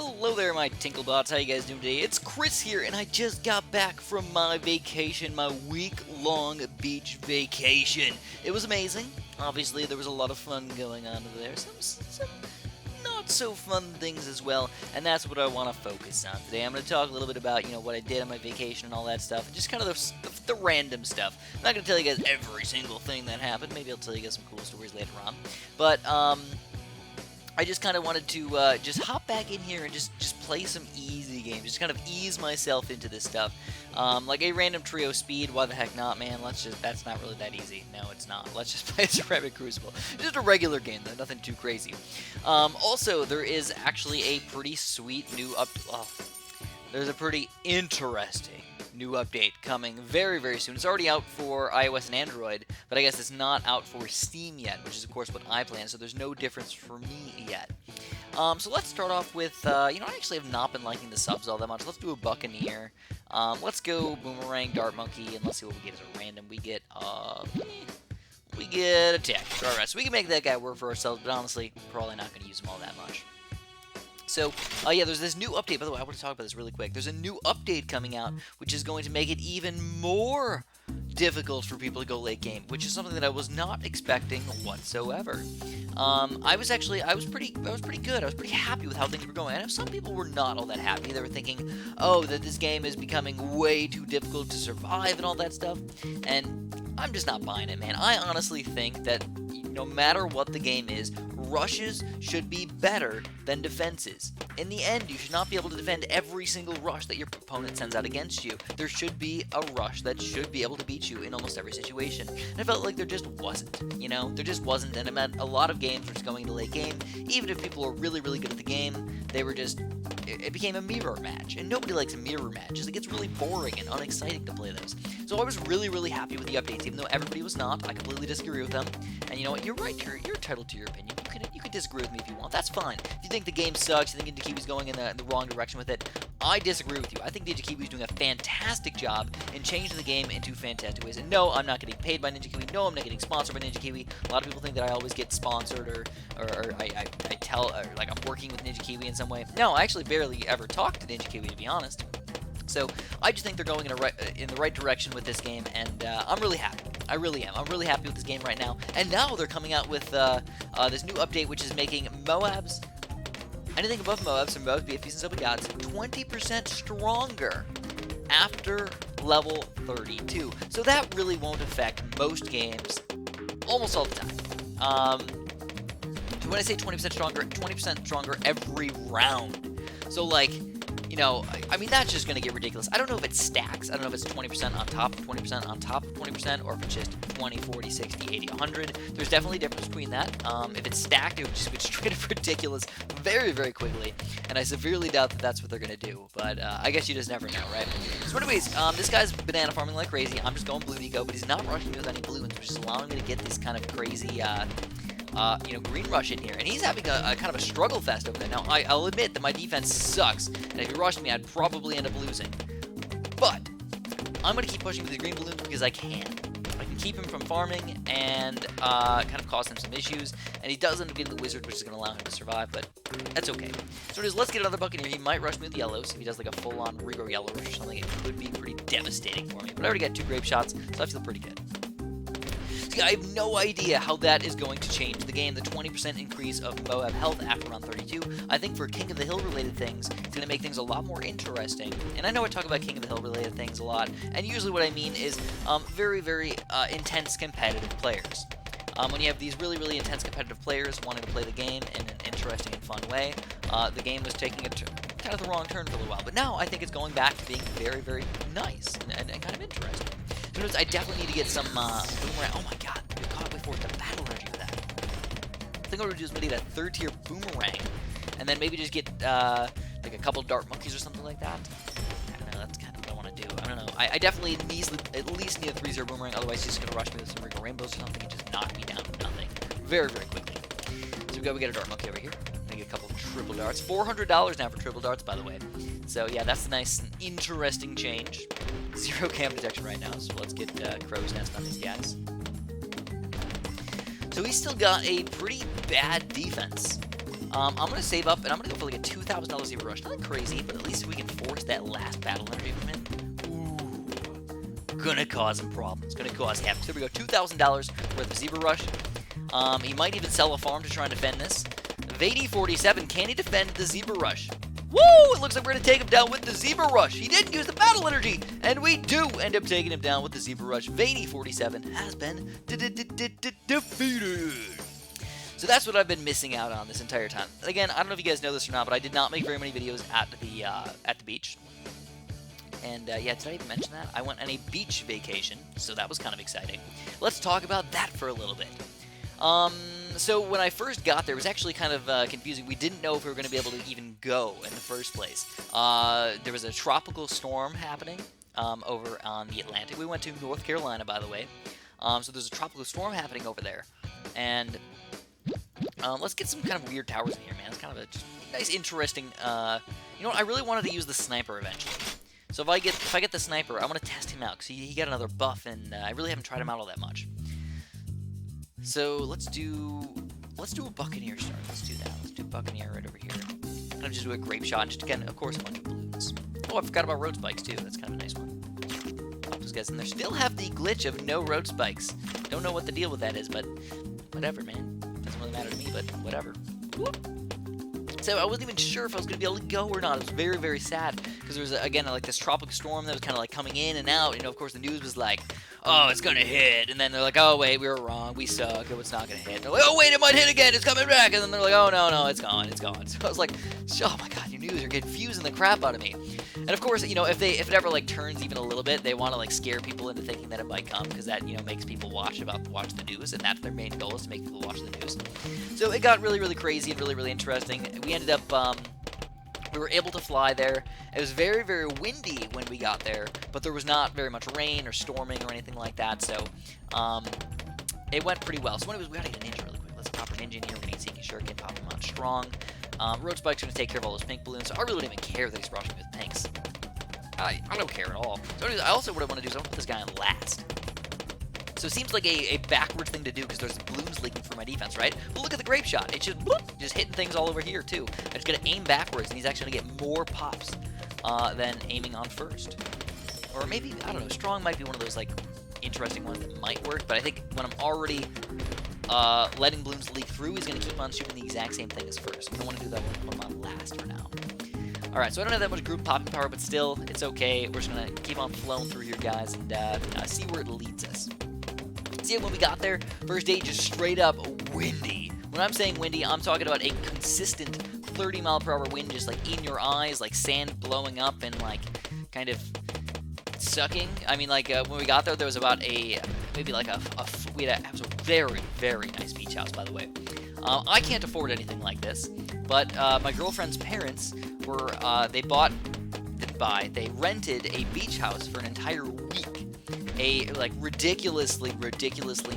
Hello there, my Tinklebots. How you guys doing today? It's Chris here, and I just got back from my vacation, my week-long beach vacation. It was amazing. Obviously, there was a lot of fun going on over there. Some not-so-fun things as well, and that's what I want to focus on today. I'm going to talk a little bit about, what I did on my vacation and all that stuff, and just kind of the random stuff. I'm not going to tell you guys every single thing that happened. Maybe I'll tell you guys some cool stories later on. But, I just kind of wanted to just hop back in here and just play some easy games, just kind of ease myself into this stuff. Like a random trio speed, why the heck not, man? That's not really that easy. No, it's not. Let's just play Ceramic Crucible. Just a regular game, though, nothing too crazy. Also, there is actually a pretty sweet new there's a pretty interesting new update coming very, very soon. It's already out for iOS and Android, but I guess it's not out for Steam yet, which is, of course, what I plan, so there's no difference for me yet. So let's start off with, I actually have not been liking the subs all that much. Let's do a Buccaneer. Let's go Boomerang, Dart Monkey, and let's see what we get as a random. We get Attack. Alright, so we can make that guy work for ourselves, but honestly, probably not going to use him all that much. So, yeah, there's this new update. By the way, I want to talk about this really quick. There's a new update coming out, which is going to make it even more difficult for people to go late game, which is something that I was not expecting whatsoever. I was pretty good. I was pretty happy with how things were going. I know some people were not all that happy. They were thinking, oh, that this game is becoming way too difficult to survive and all that stuff. And I'm just not buying it, man. I honestly think that no matter what the game is, rushes should be better than defenses. In the end, you should not be able to defend every single rush that your opponent sends out against you. There should be a rush that should be able to beat you in almost every situation. And I felt like there just wasn't, There just wasn't, and it meant a lot of games were just going into late game. Even if people were really, really good at the game, they were just... It became a mirror match, and nobody likes mirror matches. It gets really boring and unexciting to play those. So I was really, really happy with the updates, even though everybody was not. I completely disagree with them. And you know what? You're right. You're entitled to your opinion. You can disagree with me if you want. That's fine. If you think the game sucks, you think Ninjakiwi's going in the wrong direction with it, I disagree with you. I think Ninjakiwi's doing a fantastic job in changing the game into fantastic ways. And no, I'm not getting paid by Ninjakiwi. No, I'm not getting sponsored by Ninjakiwi. A lot of people think that I always get sponsored or like I'm working with Ninjakiwi in some way. No, I actually barely ever talk to Ninjakiwi, to be honest. So I just think they're going in the right direction with this game, and I'm really happy. I really am. I'm really happy with this game right now. And now they're coming out with this new update, which is making Moabs, anything above Moabs, from Moabs, BFBs, and Subway Gods, 20% stronger after level 32. So that really won't affect most games almost all the time. So when I say 20% stronger every round. So, like... I mean, that's just going to get ridiculous. I don't know if it stacks. I don't know if it's 20% on top of 20% on top of 20%, or if it's just 20, 40, 60, 80, 100. There's definitely a difference between that. If it's stacked, it would just get straight up ridiculous very, very quickly, and I severely doubt that that's what they're going to do, but I guess you just never know, right? So anyways, this guy's banana farming like crazy. I'm just going blue eco, but he's not rushing me with any balloons, which is allowing me to get this kind of crazy... green rush in here, and he's having a kind of a struggle fest over there. Now, I'll admit that my defense sucks, and if he rushed me, I'd probably end up losing. But I'm going to keep pushing with the green balloons because I can. I can keep him from farming and kind of cause him some issues, and he does end up getting the wizard, which is going to allow him to survive, but that's okay. So it is, let's get another Buccaneer. He might rush me with yellows. If he does like a full-on Rigor yellow rush or something, it could be pretty devastating for me, but I already got 2 grape shots, so I feel pretty good. See, I have no idea how that is going to change the game. The 20% increase of Moab health after round 32. I think for King of the Hill related things, it's going to make things a lot more interesting. And I know I talk about King of the Hill related things a lot, and usually what I mean is very, very intense competitive players. When you have these really, really intense competitive players wanting to play the game in an interesting and fun way, the game was taking kind of the wrong turn for a little while. But now I think it's going back to being very, very nice and kind of interesting. So I definitely need to get some boomerang. Oh my god, we caught way forward the battle energy with that. I think what we're going to do is maybe get a 3rd tier boomerang, and then maybe just get like a couple dart monkeys or something like that. I don't know, that's kind of what I want to do. I don't know. I definitely at least need a 3-0 boomerang, otherwise he's just going to rush me with some Rigor Rainbows or something and just knock me down to nothing very, very quickly. So we get a dart monkey over here. I get a couple of triple darts. $400 now for triple darts, by the way. So yeah, that's a nice, interesting change. 0 cam detection right now, so let's get Crow's Nest on these guys. So he's still got a pretty bad defense. I'm going to save up, and I'm going to go for like a $2,000 Zebra Rush. Nothing crazy, but at least we can force that last battle energy from him. Ooh. Gonna cause him problems. Gonna cause havoc. So there we go, $2,000 worth of Zebra Rush. He might even sell a farm to try and defend this. Vady47, can he defend the Zebra Rush? Woo! It looks like we're going to take him down with the Zebra Rush. He didn't use the battle energy, and we do end up taking him down with the Zebra Rush. Vady47 has been defeated. So that's what I've been missing out on this entire time. Again, I don't know if you guys know this or not, but I did not make very many videos at the beach. And yeah, did I even mention that? I went on a beach vacation, so that was kind of exciting. Let's talk about that for a little bit. So when I first got there, it was actually kind of confusing. We didn't know if we were going to be able to even go in the first place. There was a tropical storm happening over on the Atlantic. We went to North Carolina, by the way. So there's a tropical storm happening over there. And let's get some kind of weird towers in here, man. It's kind of a just nice, interesting... you know what? I really wanted to use the sniper eventually. So if I get the sniper, I want to test him out, because he got another buff, and I really haven't tried him out all that much. So let's do a Buccaneer start. Let's do that. Let's do Buccaneer right over here. Kind of just do a grape shot, and just again, of course, a bunch of balloons. Oh, I forgot about road spikes too. That's kind of a nice one. Pop those guys in there. Still have the glitch of no road spikes. Don't know what the deal with that is, but whatever, man. Doesn't really matter to me, but whatever. Whoop. So I wasn't even sure if I was going to be able to go or not. It was very, very sad, because there was, again, like this tropical storm that was kind of like coming in and out. You know, of course, the news was like, oh, it's going to hit. And then they're like, oh, wait, we were wrong. We suck. It's not going to hit. They're like, oh, wait, it might hit again. It's coming back. And then they're like, oh, no, it's gone. It's gone. So I was like, oh, my God, your news are confusing the crap out of me. And, of course, you know, if it ever, like, turns even a little bit, they want to, like, scare people into thinking that it might come, because that, you know, makes people watch the news, and that's their main goal, is to make people watch the news. So it got really, really crazy and really, really interesting. We ended up, we were able to fly there. It was very, very windy when we got there, but there was not very much rain or storming or anything like that, so it went pretty well. So anyways, we gotta get a ninja really quick. Let's pop our ninja in here. We're gonna get Seeking Shuriken, pop him on strong. Road Spike's gonna take care of all those pink balloons, so I really don't even care that he's rushing with pinks. I don't care at all. So anyways, what I want to do is I want to put this guy on last. So it seems like a backward thing to do, because there's balloons leaking through my defense, right? But look at the grape shot. It's just, bloop, just hitting things all over here, too. I just got to aim backwards, and he's actually going to get more pops than aiming on first. Or maybe, I don't know, strong might be one of those, like, interesting ones that might work, but I think when I'm already letting balloons leak through, he's going to keep on shooting the exact same thing as first. I don't want to do that one. Put him on last for now. Alright, so I don't have that much group popping power, but still, it's okay. We're just going to keep on flowing through here, guys, and see where it leads us. See, when we got there, first day just straight up windy. When I'm saying windy, I'm talking about a consistent 30-mile-per-hour wind, just like in your eyes, like sand blowing up and like kind of sucking. I mean, like when we got there, there was about maybe like it was a very, very nice beach house, by the way. I can't afford anything like this, but my girlfriend's parents were they rented a beach house for an entire week. Like ridiculously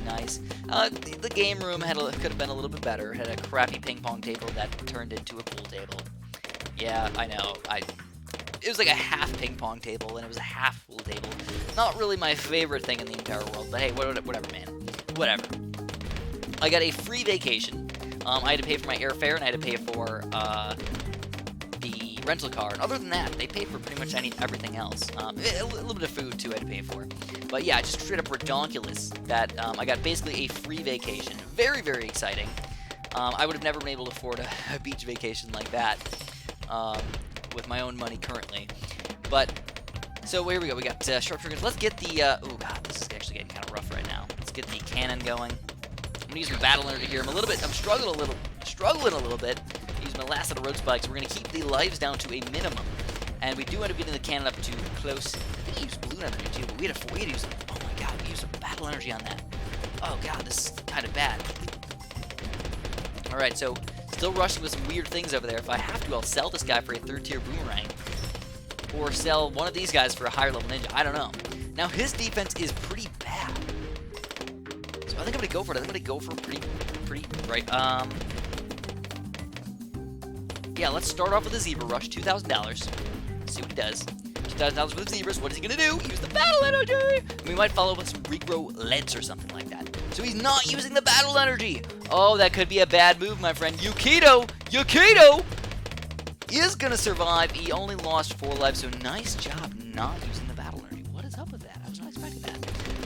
nice. The game room could have been a little bit better. Had a crappy ping pong table that turned into a pool table. Yeah, I know. It was like a half ping pong table and it was a half pool table. Not really my favorite thing in the entire world, but hey, whatever, man. Whatever. I got a free vacation. I had to pay for my airfare and I had to pay for the rental car. And other than that, they paid for pretty much everything else. A little bit of food too I had to pay for. But yeah, just straight up redonkulous that I got basically a free vacation. Very, very exciting. I would have never been able to afford a beach vacation like that with my own money currently. But, so here we go. We got sharp triggers. Let's get the, oh god, this is actually getting kind of rough right now. Let's get the cannon going. I'm going to use my battle energy here. I'm struggling a little bit. Use my last set of road spikes. We're going to keep the lives down to a minimum. And we do end up getting the cannon up to close. I think we used balloon energy too, but we had to use, oh my god, we used some battle energy on that. Oh god, this is kind of bad. Alright, so still rushing with some weird things over there. If I have to, I'll sell this guy for a 3rd tier boomerang. Or sell one of these guys for a higher level ninja. I don't know. Now, his defense is pretty bad. So I think I'm going to go for it. I'm going to go for pretty, right. Yeah, let's start off with a Zebra Rush, $2,000. See what he does. $2,000 with zebras. What is he going to do? Use the battle energy! And we might follow with some regrow leads or something like that. So he's not using the battle energy. Oh, that could be a bad move, my friend. Yukito is going to survive. He only lost 4 lives, so nice job not using the battle energy. What is up with that? I was not expecting that.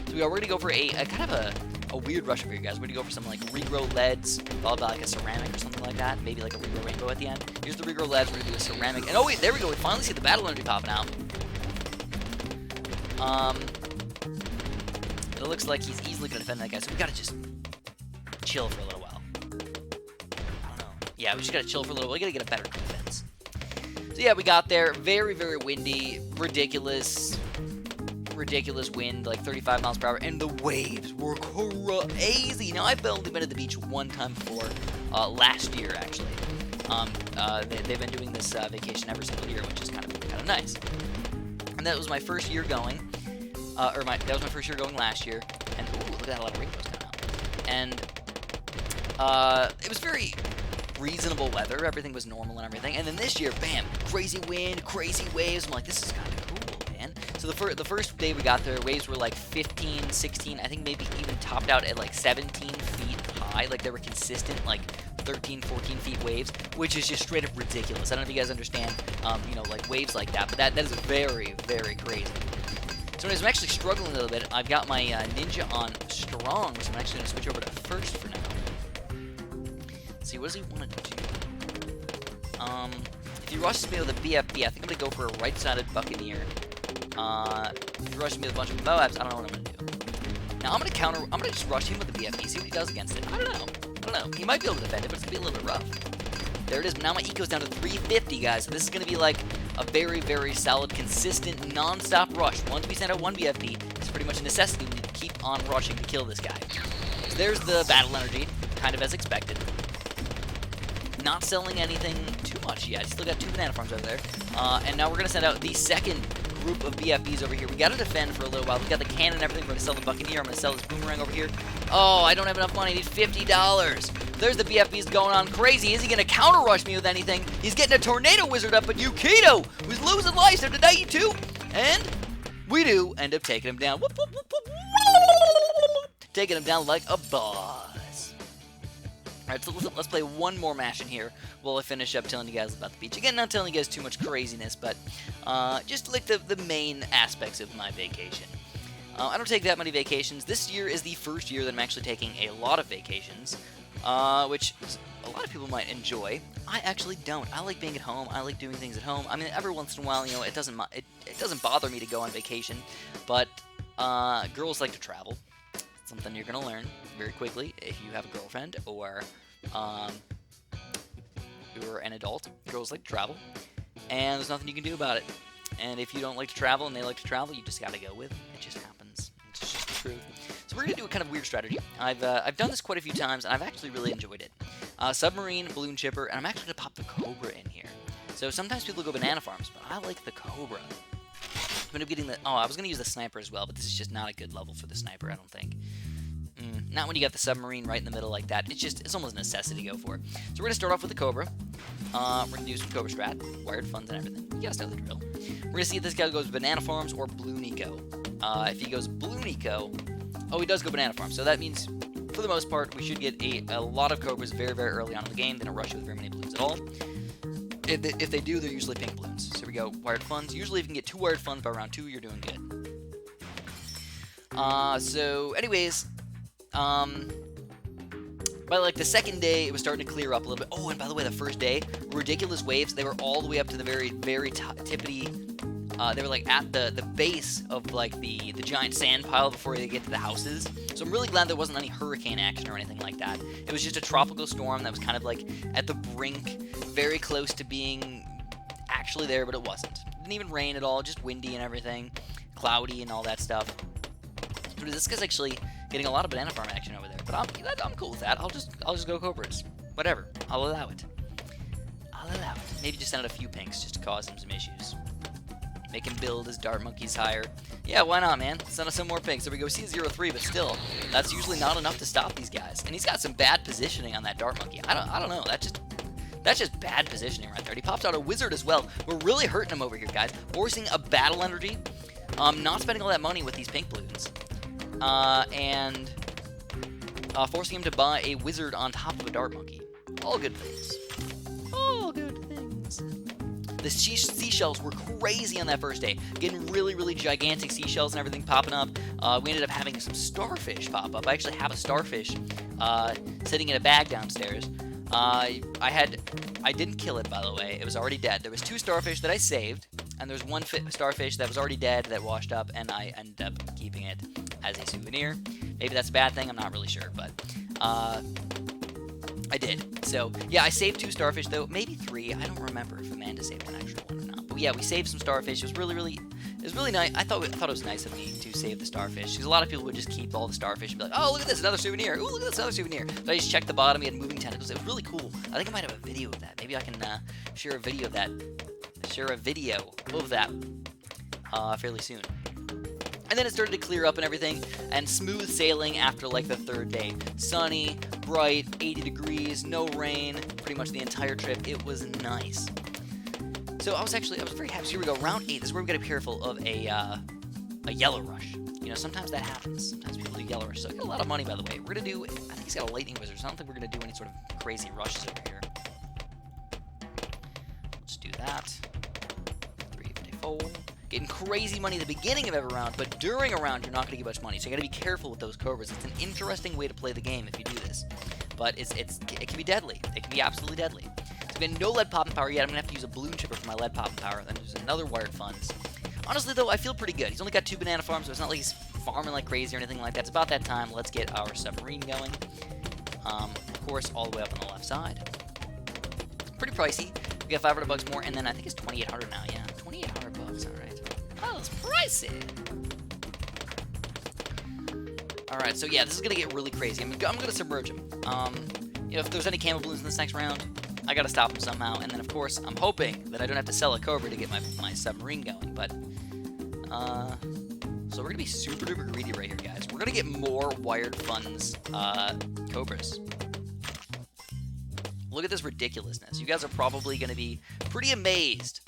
So we're going to go for a kind of a weird rush over here, guys. We're going to go for some like regrow leads, followed by like a ceramic or something like that. Maybe like a regrow rainbow at the end. Here's the regrow leads. We're going to do a ceramic. And oh wait, there we go. We finally see the battle energy popping out. It looks like he's easily going to defend that guy, so we got to just chill for a little while. I don't know. Yeah, we just got to chill for a little while. We got to get a better defense. So yeah, we got there. Very, very windy. Ridiculous wind, like 35 miles per hour, and the waves were crazy. Now, I've only been at the beach one time before, last year, actually. They've been doing this vacation every single year, which is kind of nice. And that was my first year going. That was my first year going last year, and ooh, look at that, a lot of rainbows coming out. And it was very reasonable weather, everything was normal and everything, and then this year, bam, crazy wind, crazy waves. I'm like, this is kind of cool, man. So the first day we got there, waves were like 15, 16, I think maybe even topped out at like 17 feet high, like they were consistent, like 13, 14 feet waves, which is just straight up ridiculous. I don't know if you guys understand, like waves like that, but that is very, very crazy. So anyways, I'm actually struggling a little bit. I've got my ninja on strong, so I'm actually going to switch over to first for now. Let's see, what does he want to do? If he rushes me with a BFB, I think I'm going to go for a right-sided Buccaneer. If he rushes me with a bunch of Moabs, I don't know what I'm going to do. Now, I'm going to just rush him with the BFB, see what he does against it. I don't know. He might be able to defend it, but it's going to be a little bit rough. There it is. Now my eco's down to 350, guys. So this is going to be like a very, very solid, consistent, non-stop rush. Once we send out one BFB, it's pretty much a necessity. We need to keep on rushing to kill this guy. So there's the battle energy, kind of as expected. Not selling anything too much yet. Still got 2 banana farms over there. And now we're going to send out the second group of BFBs over here. We got to defend for a little while. We got the cannon and everything. We're going to sell the Buccaneer. I'm going to sell this boomerang over here. Oh, I don't have enough money. I need $50. There's the BFBs going on crazy. Is he going to counter rush me with anything? He's getting a tornado wizard up, but Yukito, who's losing lives there to 92. And we do end up taking him down. Whoop, whoop, whoop, whoop. Taking him down like a boss. Alright, so let's play one more match in here while I finish up telling you guys about the beach. Again, not telling you guys too much craziness, but just like the main aspects of my vacation. I don't take that many vacations. This year is the first year that I'm actually taking a lot of vacations, which a lot of people might enjoy. I actually don't. I like being at home. I like doing things at home. I mean, every once in a while, it doesn't bother me to go on vacation, but girls like to travel. Something you're going to learn very quickly if you have a girlfriend or you're an adult. Girls like to travel, and there's nothing you can do about it. And if you don't like to travel and they like to travel, you just got to go with it. It just happens. It's just the truth. So we're going to do a kind of weird strategy. I've done this quite a few times, and I've actually really enjoyed it. Submarine, balloon chipper, and I'm actually going to pop the Cobra in here. So sometimes people go banana farms, but I like the Cobra. I'm going to be getting the... Oh, I was going to use the sniper as well, but this is just not a good level for the sniper, I don't think. Not when you got the submarine right in the middle like that. It's almost a necessity to go for. So we're going to start off with the Cobra. We're going to do some Cobra strat, wired funds and everything. You guys know the drill. We're going to see if this guy goes banana farms or balloon eco. If he goes balloon eco... Oh, he does go banana farms. So that means, for the most part, we should get a lot of Cobras very, very early on in the game. They don't rush with very many balloons at all. If they do, they're usually pink balloons. So here we go. Wired funds. Usually if you can get 2 wired funds by round 2, you're doing good. So anyways, by like the second day, it was starting to clear up a little bit. Oh, and by the way, the first day, ridiculous waves. They were all the way up to the very, very tippity. They were like at the base of like the giant sand pile before they get to the houses. So I'm really glad there wasn't any hurricane action or anything like that. It was just a tropical storm that was kind of like at the brink, very close to being actually there, but it wasn't. It didn't even rain at all, just windy and everything, cloudy and all that stuff. So this guy's actually getting a lot of banana farm action over there, but I'm cool with that. I'll just go Cobras, whatever. I'll allow it. Maybe just send out a few pinks just to cause him some issues. Make him build his dart monkeys higher. Yeah, why not, man? Send us some more pinks. There we go. C03, but still, that's usually not enough to stop these guys. And he's got some bad positioning on that dart monkey. I don't know. That's just bad positioning right there. And he pops out a wizard as well. We're really hurting him over here, guys. Forcing a battle energy. Not spending all that money with these pink balloons. And forcing him to buy a wizard on top of a dart monkey. All good things. All good things. The seashells were crazy on that first day. Getting really, really gigantic seashells and everything popping up. We ended up having some starfish pop up. I actually have a starfish sitting in a bag downstairs. I didn't kill it, by the way. It was already dead. There was 2 starfish that I saved, and there's 1 starfish that was already dead that washed up, and I ended up keeping it as a souvenir. Maybe that's a bad thing. I'm not really sure, but I did. So, yeah, I saved 2 starfish, though. Maybe 3. I don't remember if Amanda saved an extra one or not. But, yeah, we saved some starfish. It was really nice. I thought it was nice of me to save the starfish, because a lot of people would just keep all the starfish and be like, oh, look at this, another souvenir. Ooh, look at this, another souvenir. But I just checked the bottom. He had moving tentacles. It was really cool. I think I might have a video of that. Maybe I can share a video of that. Fairly soon. And then it started to clear up and everything, and smooth sailing after like the 3rd day. Sunny, bright, 80 degrees, no rain, pretty much the entire trip. It was nice. So I was very happy. So here we go, round 8. This is where we got to be careful of a yellow rush. You know, sometimes that happens. Sometimes people do yellow rush. So I got a lot of money, by the way. We're gonna do. I think he's got a lightning wizard. So I don't think we're gonna do any sort of crazy rushes over here. Let's do that. 354. Getting crazy money at the beginning of every round, but during a round, you're not going to get much money. So you got to be careful with those Cobras. It's an interesting way to play the game if you do this, but it can be deadly. It can be absolutely deadly. So we have no lead popping power yet. I'm going to have to use a balloon chipper for my lead popping power. Then there's another wired funds. Honestly, though, I feel pretty good. He's only got 2 banana farms, so it's not like he's farming like crazy or anything like that. It's about that time. Let's get our submarine going. Of course, all the way up on the left side. Pretty pricey. We got $500 more, and then I think it's 2,800 now. Yeah, 2,800 bucks. All right. Oh, it's pricey. Alright, so yeah, this is going to get really crazy. I'm going to submerge him. You know, if there's any camo balloons in this next round, I got to stop him somehow. And then, of course, I'm hoping that I don't have to sell a Cobra to get my submarine going. But, so we're going to be super duper greedy right here, guys. We're going to get more wired funds Cobras. Look at this ridiculousness. You guys are probably going to be pretty amazed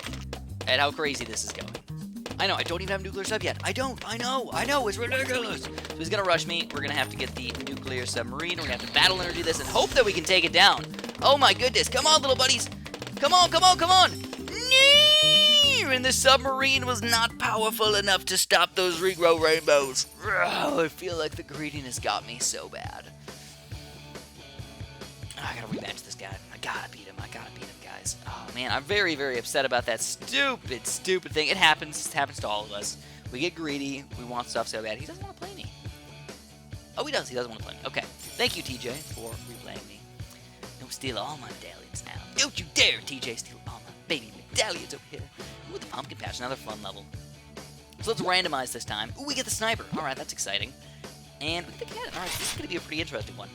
at how crazy this is going. I know, I don't even have a nuclear sub yet. I know, it's ridiculous. So he's going to rush me. We're going to have to get the nuclear submarine. We're going to have to battle energy this and hope that we can take it down. Oh my goodness. Come on, little buddies. Come on. And the submarine was not powerful enough to stop those regrow rainbows. I feel like the greediness got me so bad. I gotta rematch this guy. I gotta beat him, guys. Oh, man, I'm very, very upset about that stupid thing. It happens. It happens to all of us. We get greedy. We want stuff so bad. He doesn't want to play me. Oh, he does. He doesn't want to play me. Okay. Thank you, TJ, for replaying me. Don't steal all my medallions now. Don't you dare, TJ, steal all my baby medallions over here. Ooh, the pumpkin patch. Another fun level. So let's randomize this time. Ooh, we get the sniper. All right, that's exciting. And we get the cannon. All right, so this is going to be a pretty interesting one.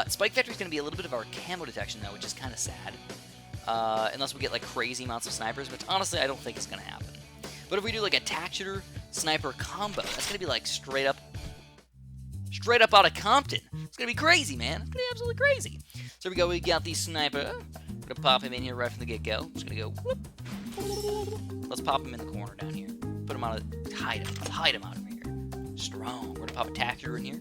Spike Factory is going to be a little bit of our camo detection, though, which is kind of sad. Unless we get, like, crazy amounts of snipers, which, honestly, I don't think is going to happen. But if we do, like, a tack shooter sniper combo, that's going to be, like, straight up out of Compton. It's going to be crazy, man. It's going to be absolutely crazy. So here we go. We got the sniper. We're going to pop him in here right from the get-go. Just going to go, whoop. Let's pop him in the corner down here. Put him on a, hide him. Let's hide him out over here. Strong. We're going to pop a tack shooter in here.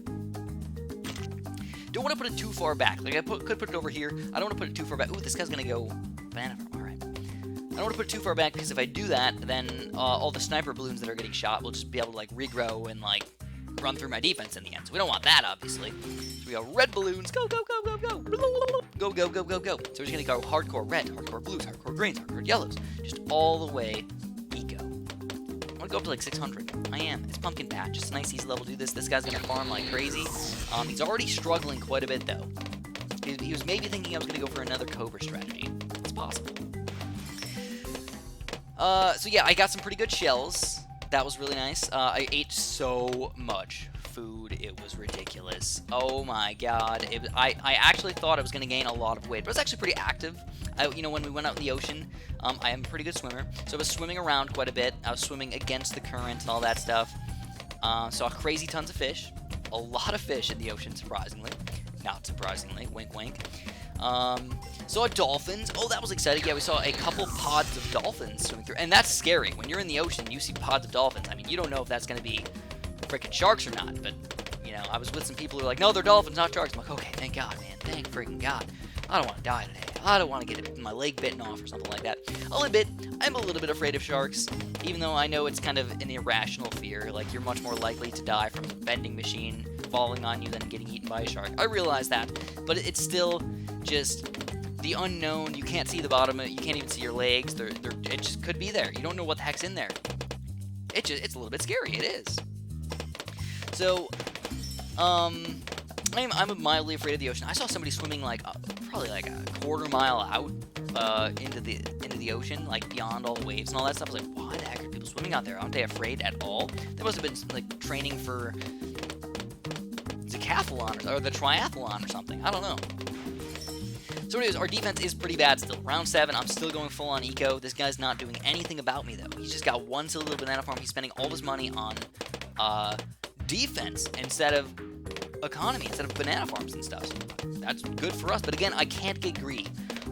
Don't want to put it too far back. Like, I could put it over here. I don't want to put it too far back. Ooh, this guy's going to go banana farm. All right. I don't want to put it too far back, because if I do that, then all the sniper balloons that are getting shot will just be able to, like, regrow and, like, run through my defense in the end. So we don't want that, obviously. So we got red balloons. Go, go, go, go, go. Go, go, go, go, go. So we're just going to go hardcore red, hardcore blues, hardcore greens, hardcore yellows. Just all the way eco. I'm going to go up to like 600. I am. It's pumpkin patch. It's a nice, easy level to do this. This guy's going to farm like crazy. He's already struggling quite a bit, though. He was maybe thinking I was going to go for another Cobra strategy. It's possible. So yeah, I got some pretty good shells. That was really nice. I ate so much food, it was ridiculous. Oh my god. I actually thought I was going to gain a lot of weight, but I was actually pretty active. You know, when we went out in the ocean, I am a pretty good swimmer, so I was swimming around quite a bit. I was swimming against the current and all that stuff. Saw crazy tons of fish. A lot of fish in the ocean, surprisingly. Not surprisingly. Wink, wink. Saw dolphins. Oh, that was exciting. Yeah, we saw a couple pods of dolphins swimming through. And that's scary. When you're in the ocean, you see pods of dolphins. I mean, you don't know if that's going to be freaking sharks or not. But, You know, I was with some people who were like, no, they're dolphins, not sharks. I'm like, okay, thank God, man. Thank freaking God. I don't want to die today. I don't want to get my leg bitten off or something like that. I'll admit, I'm a little bit afraid of sharks, even though I know it's kind of an irrational fear. Like, you're much more likely to die from a vending machine falling on you than getting eaten by a shark. I realize that, but it's still just the unknown. You can't see the bottom of it. You can't even see your legs. It just could be there. You don't know what the heck's in there. It's a little bit scary. It is. So, I'm mildly afraid of the ocean. I saw somebody swimming like probably like a quarter-mile out into the ocean, like beyond all the waves and all that stuff. I was like, why the heck are people swimming out there? Aren't they afraid at all? They must have been like training for decathlon or the triathlon or something. I don't know. So anyways, our defense is pretty bad still. Round 7, I'm still going full on eco. This guy's not doing anything about me, though. He's just got one silly little banana farm. He's spending all his money on defense instead of economy, instead of banana farms and stuff. So that's good for us, but again, I can't get greedy.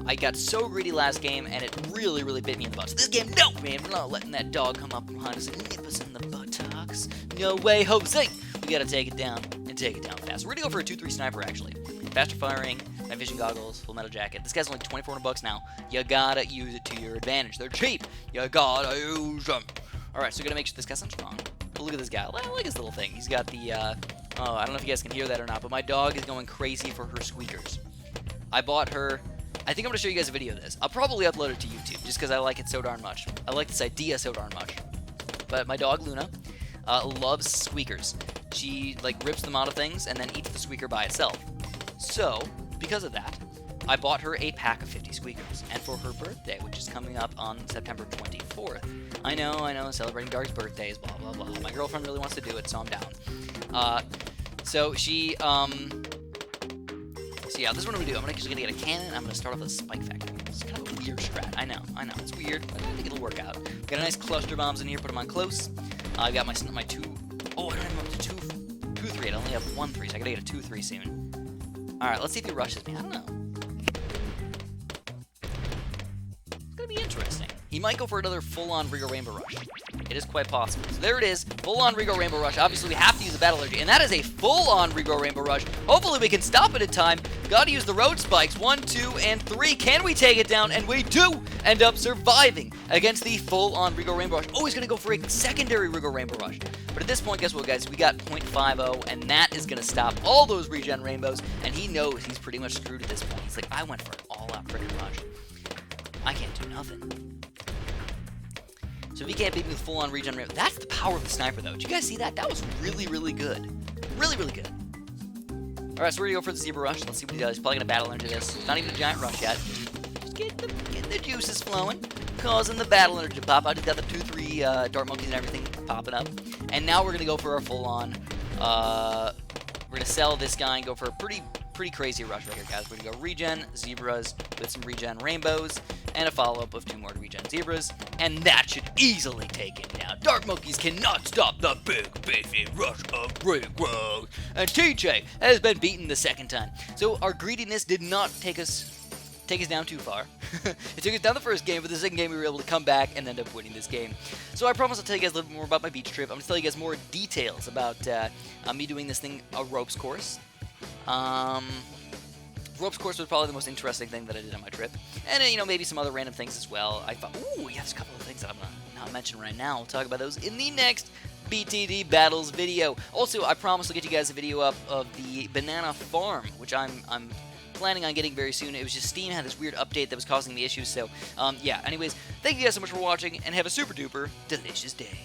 I got so greedy last game, and it really, really bit me in the butt. So this game, no, man, we're not letting that dog come up behind us and nip us in the buttocks. No way, Jose. We gotta take it down, and take it down fast. We're gonna go for a 2-3 sniper, actually. Faster firing, night vision goggles, full metal jacket. This guy's only $2,400 now. You gotta use it to your advantage. They're cheap. You gotta use them. Alright, so we're gonna make sure this guy's strong. Look at this guy. I like his little thing. He's got the, I don't know if you guys can hear that or not, but my dog is going crazy for her squeakers. I bought her. I think I'm going to show you guys a video of this. I'll probably upload it to YouTube just because I like it so darn much. I like this idea so darn much. But my dog, Luna, loves squeakers. She, like, rips them out of things and then eats the squeaker by itself. So, because of that, I bought her a pack of 50 squeakers. And for her birthday, which is coming up on September 24th. I know, celebrating Dark's birthdays, blah, blah, blah. My girlfriend really wants to do it, so I'm down. So she, so yeah, this is what I'm gonna do. I'm actually gonna get a cannon, and I'm gonna start off with a spike factory. It's kind of a weird strat. I know, it's weird, but I think it'll work out. Got a nice cluster bombs in here, put them on close. I got my two, oh, I don't have up to 2-3. I only have 1-3, so I gotta get a 2-3 soon. Alright, let's see if he rushes me. I don't know. It's gonna be interesting. He might go for another full-on Regal Rainbow Rush. It is quite possible. So there it is, full-on Regal Rainbow Rush. Obviously, we have to use the Battle Energy, and that is a full-on Regal Rainbow Rush. Hopefully, we can stop it in time. Gotta use the road spikes. 1, 2, and 3. Can we take it down? And we do end up surviving against the full-on Regal Rainbow Rush. Oh, he's gonna go for a secondary Regal Rainbow Rush. But at this point, guess what, guys? We got 0.50, and that is gonna stop all those regen rainbows, and he knows he's pretty much screwed at this point. He's like, I went for an all-out freaking rush. I can't do nothing. So if he can't beat me with full-on regen rainbow, that's the power of the sniper, though. Did you guys see that? That was really, really good. Really, really good. Alright, so we're gonna go for the Zebra Rush. Let's see what he does. He's probably gonna battle into this. It's not even a giant rush yet. Just getting the juices flowing, causing the battle energy to pop out. He's got the 2-3 dart monkeys and everything popping up. And now we're gonna go for our full-on. We're gonna sell this guy and go for a pretty crazy rush right here, guys. We're gonna go regen zebras with some regen rainbows and a follow-up of 2 more regen zebras, and that should easily take him down. Dark monkeys cannot stop the big beefy rush of Regrowth, and TJ has been beaten the second time. So our greediness did not take us down too far. It took us down the first game, but the second game we were able to come back and end up winning this game. So I promise I'll tell you guys a little bit more about my beach trip. I'm going to tell you guys more details about me doing this thing, a ropes course. Ropes course was probably the most interesting thing that I did on my trip. And, you know, maybe some other random things as well. I thought, ooh, yeah, there's a couple of things that I'm going to not mention right now. We'll talk about those in the next BTD Battles video. Also, I promise I'll get you guys a video up of the banana farm, which I'm planning on getting very soon. It was just Steam had this weird update that was causing me issues. So, yeah, anyways, thank you guys so much for watching, and have a super duper delicious day.